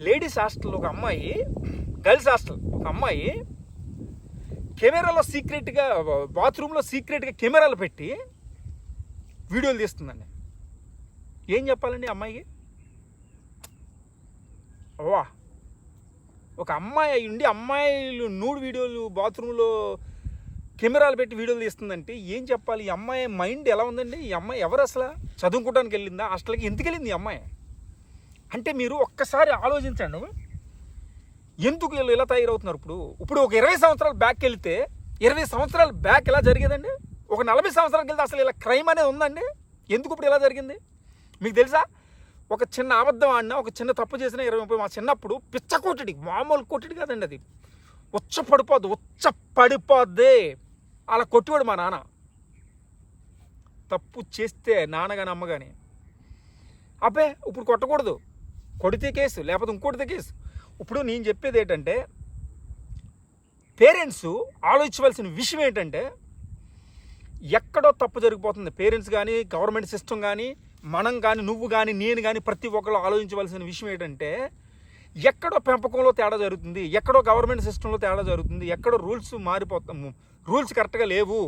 Ladies hostel ఒక అమ్మాయి, girls hostel ఒక అమ్మాయి కెమెరాలో సీక్రెట్గా, బాత్రూంలో సీక్రెట్గా కెమెరాలు పెట్టి వీడియోలు తీస్తుందండి. ఏం చెప్పాలండి అమ్మాయికి? అవ్వా, ఒక అమ్మాయి అయి ఉండి అమ్మాయిలు నూడు వీడియోలు బాత్రూంలో కెమెరాలు పెట్టి వీడియోలు తీస్తుందంటే ఏం చెప్పాలి? ఈ అమ్మాయి మైండ్ ఎలా ఉందండి? ఈ అమ్మాయి ఎవరు అసలు? చదువుకోవడానికి వెళ్ళిందా? హాస్టల్కి ఎందుకు వెళ్ళింది ఈ అమ్మాయి? అంటే మీరు ఒక్కసారి ఆలోచించండి, ఎందుకు వీళ్ళు ఇలా తయారవుతున్నారు? ఇప్పుడు ఒక 20 సంవత్సరాలు బ్యాక్ వెళ్తే, 20 సంవత్సరాల బ్యాక్ ఎలా జరిగేదండి? ఒక 40 సంవత్సరాలకు వెళ్తే అసలు ఇలా క్రైమ్ అనేది ఉందండి? ఎందుకు ఇప్పుడు ఇలా జరిగింది మీకు తెలుసా? ఒక చిన్న అబద్ధం ఆడినా, ఒక చిన్న తప్పు చేసినా 20-30, మా చిన్నప్పుడు పిచ్చ కొట్టడి, మామూలు కొట్టడి కాదండి, అది ఉచ్చ పడిపోద్ది. అలా కొట్టివాడు మా నాన్న. తప్పు చేస్తే నాన్నగాని అమ్మగాని, అబ్బే ఇప్పుడు కొట్టకూడదు, కొడితే కేసు, లేకపోతే ఇంకొడితే కేసు. ఇప్పుడు నేను చెప్పేది ఏంటంటే, పేరెంట్స్ ఆలోచించవలసిన విషయం ఏంటంటే, ఎక్కడో తప్పు జరిగిపోతుంది. పేరెంట్స్ కానీ, గవర్నమెంట్ సిస్టమ్ కానీ, మనం కానీ, నువ్వు కానీ, నేను కానీ, ప్రతి ఒక్కరు ఆలోచించవలసిన విషయం ఏంటంటే, ఎక్కడో పెంపకంలో తేడా జరుగుతుంది, ఎక్కడో గవర్నమెంట్ సిస్టంలో తేడా జరుగుతుంది, ఎక్కడో రూల్స్ మారిపోతాము, రూల్స్ కరెక్ట్గా లేవు.